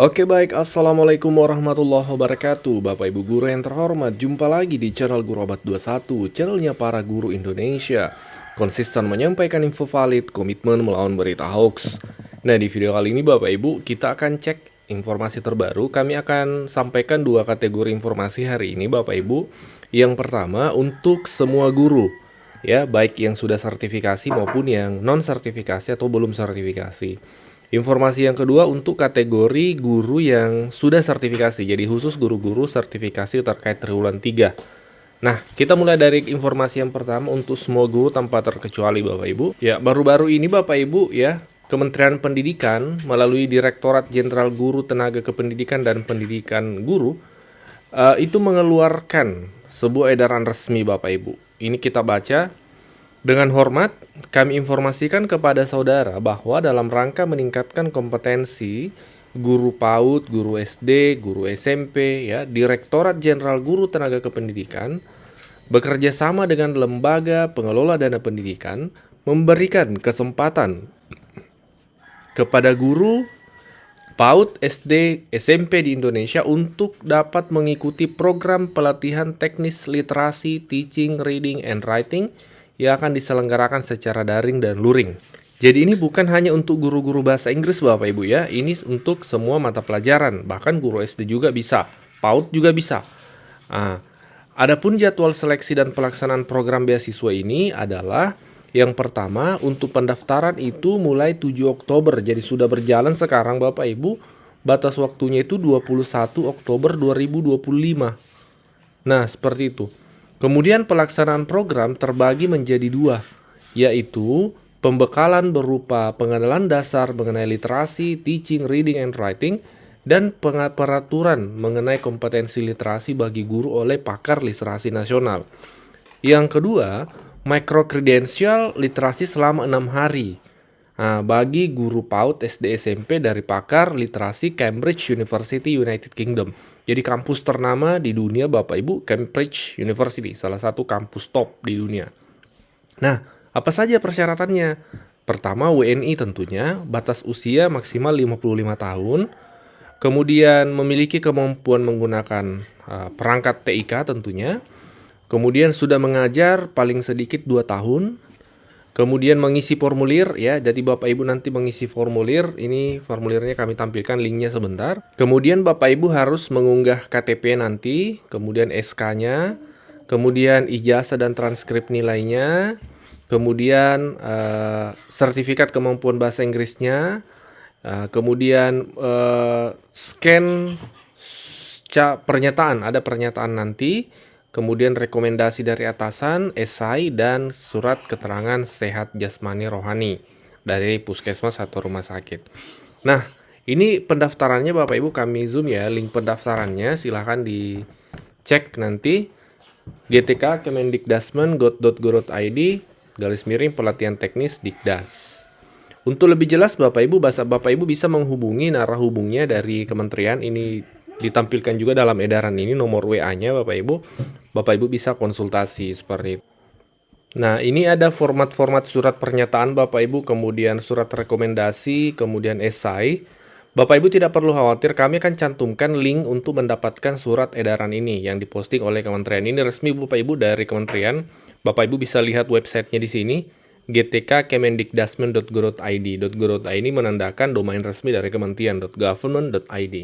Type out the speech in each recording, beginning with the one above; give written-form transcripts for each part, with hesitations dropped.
Oke baik, Assalamualaikum warahmatullahi wabarakatuh. Bapak Ibu guru yang terhormat, jumpa lagi di channel Guru Abad 21, channelnya para guru Indonesia. Konsisten menyampaikan info valid, komitmen melawan berita hoax. Nah, di video kali ini Bapak Ibu, kita akan cek informasi terbaru. Kami akan sampaikan dua kategori informasi hari ini Bapak Ibu. Yang pertama untuk semua guru, ya, baik yang sudah sertifikasi maupun yang non sertifikasi atau belum sertifikasi. Informasi yang kedua untuk kategori guru yang sudah sertifikasi, jadi khusus guru-guru sertifikasi terkait triwulan 3. Nah, kita mulai dari informasi yang pertama untuk semua guru tanpa terkecuali Bapak Ibu. Ya, baru-baru ini Bapak Ibu ya, Kementerian Pendidikan melalui Direktorat Jenderal Guru Tenaga Kependidikan dan Pendidikan Guru itu mengeluarkan sebuah edaran resmi Bapak Ibu. Ini kita baca. Dengan hormat, kami informasikan kepada saudara bahwa dalam rangka meningkatkan kompetensi guru PAUD, guru SD, guru SMP, ya, Direktorat Jenderal Guru Tenaga Kependidikan bekerja sama dengan lembaga pengelola dana pendidikan memberikan kesempatan kepada guru PAUD, SD, SMP di Indonesia untuk dapat mengikuti program pelatihan teknis literasi, teaching, reading, and writing yang akan diselenggarakan secara daring dan luring. Jadi ini bukan hanya untuk guru-guru bahasa Inggris Bapak Ibu ya, ini untuk semua mata pelajaran, bahkan guru SD juga bisa, PAUD juga bisa. Adapun jadwal seleksi dan pelaksanaan program beasiswa ini adalah yang pertama untuk pendaftaran itu mulai 7 Oktober, jadi sudah berjalan sekarang Bapak Ibu, batas waktunya itu 21 Oktober 2025. Nah, seperti itu. Kemudian pelaksanaan program terbagi menjadi dua, yaitu pembekalan berupa pengenalan dasar mengenai literasi, teaching, reading, and writing, dan peraturan mengenai kompetensi literasi bagi guru oleh pakar literasi nasional. Yang kedua, micro credential literasi selama 6 hari. Bagi guru PAUD SD SMP dari pakar literasi Cambridge University United Kingdom. Jadi kampus ternama di dunia Bapak Ibu, Cambridge University, salah satu kampus top di dunia. Nah, apa saja persyaratannya? Pertama, WNI tentunya, batas usia maksimal 55 tahun, kemudian memiliki kemampuan menggunakan perangkat TIK tentunya, kemudian sudah mengajar paling sedikit 2 tahun, kemudian mengisi formulir ya, jadi Bapak Ibu nanti mengisi formulir, ini formulirnya kami tampilkan linknya sebentar. Kemudian Bapak Ibu harus mengunggah KTP nanti, kemudian SK-nya, kemudian ijazah dan transkrip nilainya, kemudian sertifikat kemampuan bahasa Inggrisnya, kemudian scan pernyataan, ada pernyataan nanti, kemudian rekomendasi dari atasan, esai, dan surat keterangan sehat jasmani rohani dari puskesmas atau rumah sakit. Nah, ini pendaftarannya Bapak Ibu kami zoom ya, link pendaftarannya silahkan dicek nanti GTK Kemendikdasmen.go.id /pelatihan teknis Dikdas. Untuk lebih jelas Bapak Ibu bisa menghubungi narah hubungnya dari kementerian, ini ditampilkan juga dalam edaran ini nomor WA-nya Bapak Ibu. Bapak Ibu bisa konsultasi seperti itu. Nah, ini ada format-format surat pernyataan Bapak Ibu, kemudian surat rekomendasi, kemudian esai. Bapak Ibu tidak perlu khawatir, kami akan cantumkan link untuk mendapatkan surat edaran ini yang diposting oleh kementerian. Ini resmi Bapak Ibu dari kementerian. Bapak Ibu bisa lihat websitenya di sini, gtkemendikdasmen.go.id. .go.id menandakan domain resmi dari kementerian.government.id.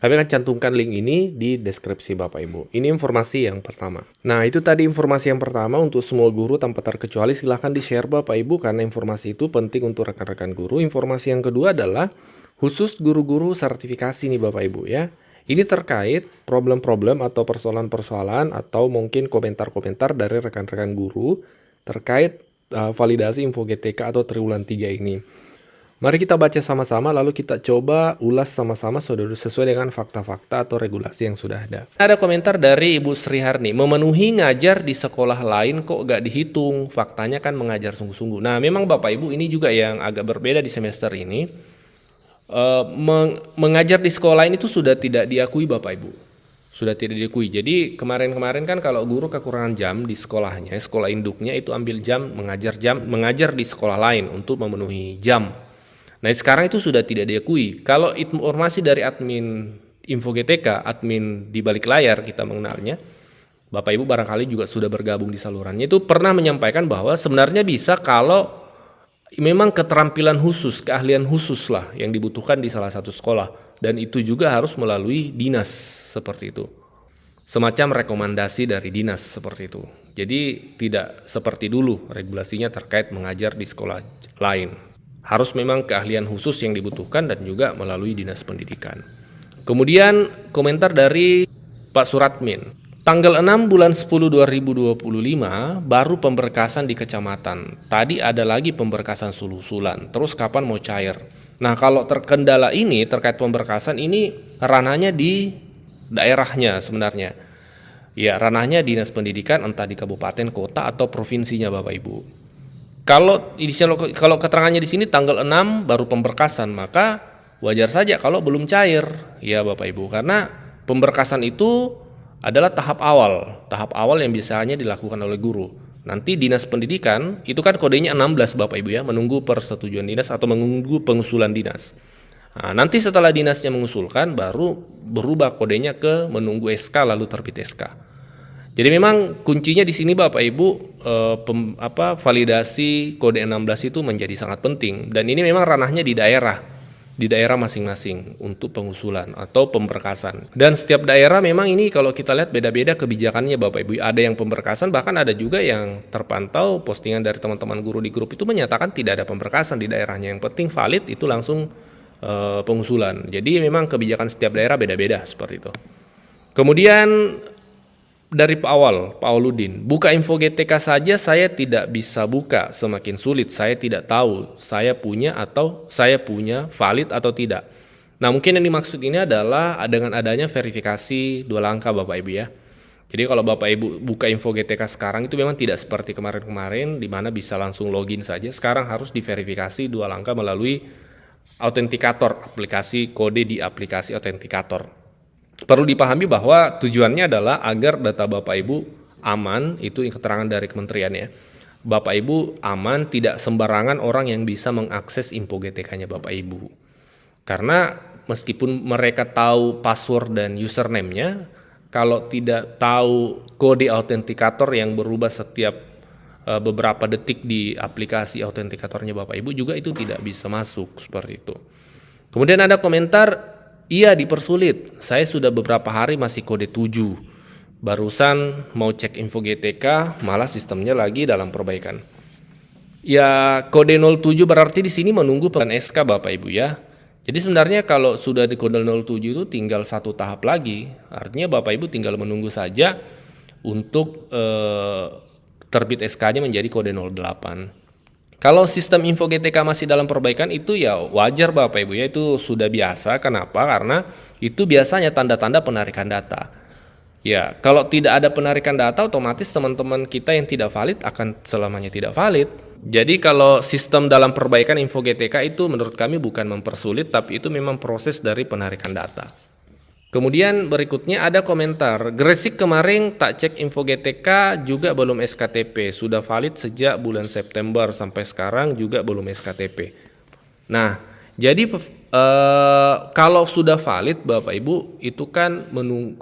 Kami akan cantumkan link ini di deskripsi Bapak Ibu. Ini informasi yang pertama. Nah, itu tadi informasi yang pertama untuk semua guru tanpa terkecuali. Silahkan di-share Bapak Ibu karena informasi itu penting untuk rekan-rekan guru. Informasi yang kedua adalah khusus guru-guru sertifikasi nih Bapak Ibu ya. Ini terkait problem-problem atau persoalan-persoalan atau mungkin komentar-komentar dari rekan-rekan guru terkait validasi info GTK atau triwulan 3 ini. Mari kita baca sama-sama lalu kita coba ulas sama-sama sesuai dengan fakta-fakta atau regulasi yang sudah ada. Ada komentar dari Ibu Sri Harni, memenuhi ngajar di sekolah lain kok gak dihitung, faktanya kan mengajar sungguh-sungguh. Nah, memang Bapak Ibu ini juga yang agak berbeda di semester ini. Mengajar di sekolah ini tuh sudah tidak diakui Bapak Ibu. Sudah tidak diakui. Jadi kemarin-kemarin kan kalau guru kekurangan jam di sekolahnya, sekolah induknya itu ambil jam mengajar di sekolah lain untuk memenuhi jam. Nah, sekarang itu sudah tidak diakui. Kalau informasi dari admin Info GTK, admin di balik layar kita mengenalnya, Bapak Ibu barangkali juga sudah bergabung di salurannya, itu pernah menyampaikan bahwa sebenarnya bisa kalau memang keterampilan khusus, keahlian khusus lah yang dibutuhkan di salah satu sekolah. Dan itu juga harus melalui dinas seperti itu. Semacam rekomendasi dari dinas seperti itu. Jadi tidak seperti dulu regulasinya terkait mengajar di sekolah lain. Harus memang keahlian khusus yang dibutuhkan dan juga melalui dinas pendidikan. Kemudian komentar dari Pak Suratmin. Tanggal 6 bulan 10 2025 baru pemberkasan di kecamatan. Tadi ada lagi pemberkasan susulan. Terus kapan mau cair? Nah, kalau terkendala ini terkait pemberkasan ini ranahnya di daerahnya sebenarnya. Ya, ranahnya dinas pendidikan entah di kabupaten, kota atau provinsinya Bapak Ibu. Kalau keterangannya di sini tanggal 6 baru pemberkasan, maka wajar saja kalau belum cair. Ya Bapak Ibu, karena pemberkasan itu adalah tahap awal yang biasanya dilakukan oleh guru. Nanti dinas pendidikan itu kan kodenya 16 Bapak Ibu ya, menunggu persetujuan dinas atau menunggu pengusulan dinas. Nah, nanti setelah dinasnya mengusulkan baru berubah kodenya ke menunggu SK lalu terbit SK. Jadi memang kuncinya di sini Bapak Ibu validasi kode 16 itu menjadi sangat penting dan ini memang ranahnya di daerah masing-masing untuk pengusulan atau pemberkasan. Dan setiap daerah memang ini kalau kita lihat beda-beda kebijakannya Bapak Ibu. Ada yang pemberkasan, bahkan ada juga yang terpantau postingan dari teman-teman guru di grup itu menyatakan tidak ada pemberkasan di daerahnya. Yang penting valid itu langsung pengusulan. Jadi memang kebijakan setiap daerah beda-beda seperti itu. Kemudian dari Pak Auludin, buka info GTK saja saya tidak bisa buka, semakin sulit, saya tidak tahu saya punya valid atau tidak. Nah, mungkin yang dimaksud ini adalah dengan adanya verifikasi 2 langkah Bapak Ibu ya. Jadi kalau Bapak Ibu buka info GTK sekarang itu memang tidak seperti kemarin-kemarin di mana bisa langsung login saja. Sekarang harus diverifikasi 2 langkah melalui autentikator, aplikasi kode di aplikasi autentikator. Perlu dipahami bahwa tujuannya adalah agar data Bapak Ibu aman, itu keterangan dari kementerian ya. Bapak Ibu aman, tidak sembarangan orang yang bisa mengakses info GTK-nya Bapak Ibu. Karena meskipun mereka tahu password dan username-nya, kalau tidak tahu kode autentikator yang berubah setiap beberapa detik di aplikasi autentikatornya Bapak Ibu juga itu tidak bisa masuk seperti itu. Kemudian ada komentar, iya dipersulit, saya sudah beberapa hari masih kode 7. Barusan mau cek info GTK, malah sistemnya lagi dalam perbaikan. Ya kode 07 berarti di sini menunggu pengen SK Bapak Ibu ya. Jadi sebenarnya kalau sudah di kode 07 itu tinggal 1 tahap lagi. Artinya Bapak Ibu tinggal menunggu saja untuk terbit SK-nya menjadi kode 08. Kalau sistem info GTK masih dalam perbaikan itu ya wajar Bapak Ibu ya, itu sudah biasa. Kenapa? Karena itu biasanya tanda-tanda penarikan data. Ya, kalau tidak ada penarikan data otomatis teman-teman kita yang tidak valid akan selamanya tidak valid. Jadi kalau sistem dalam perbaikan info GTK itu menurut kami bukan mempersulit, tapi itu memang proses dari penarikan data. Kemudian berikutnya ada komentar, Gresik kemarin tak cek info GTK juga belum SKTP, sudah valid sejak bulan September sampai sekarang juga belum SKTP. Nah, jadi kalau sudah valid Bapak Ibu itu kan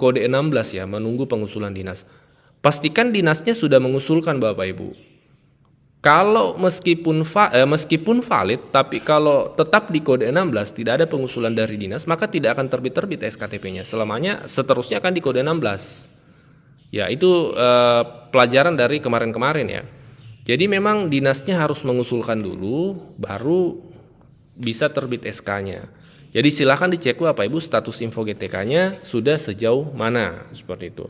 kode 16 ya, menunggu pengusulan dinas. Pastikan dinasnya sudah mengusulkan Bapak Ibu. Kalau meskipun valid, tapi kalau tetap di kode 16 tidak ada pengusulan dari dinas, maka tidak akan terbit SKTP-nya. Seterusnya akan di kode 16. Ya, itu pelajaran dari kemarin-kemarin ya. Jadi memang dinasnya harus mengusulkan dulu, baru bisa terbit SK-nya. Jadi silakan dicek Bapak Ibu status info GTK-nya sudah sejauh mana, seperti itu.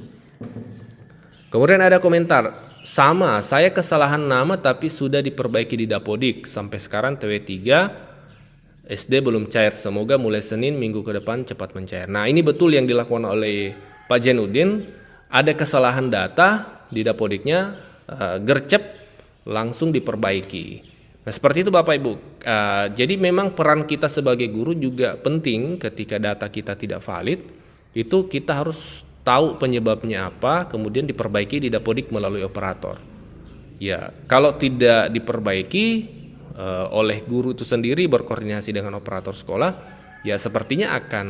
Kemudian ada komentar, sama, saya kesalahan nama tapi sudah diperbaiki di Dapodik. Sampai sekarang TW3 SD belum cair. Semoga mulai Senin minggu ke depan cepat mencair. Nah, ini betul yang dilakukan oleh Pak Jenudin. Ada kesalahan data di Dapodiknya, gercep langsung diperbaiki. Nah, seperti itu Bapak Ibu. Jadi memang peran kita sebagai guru juga penting ketika data kita tidak valid. Itu kita harus tahu penyebabnya apa, kemudian diperbaiki di Dapodik melalui operator. Ya, kalau tidak diperbaiki, oleh guru itu sendiri berkoordinasi dengan operator sekolah, ya sepertinya akan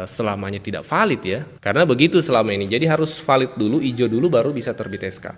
selamanya tidak valid ya. Karena begitu selama ini. Jadi harus valid dulu, hijau dulu baru bisa terbit SK.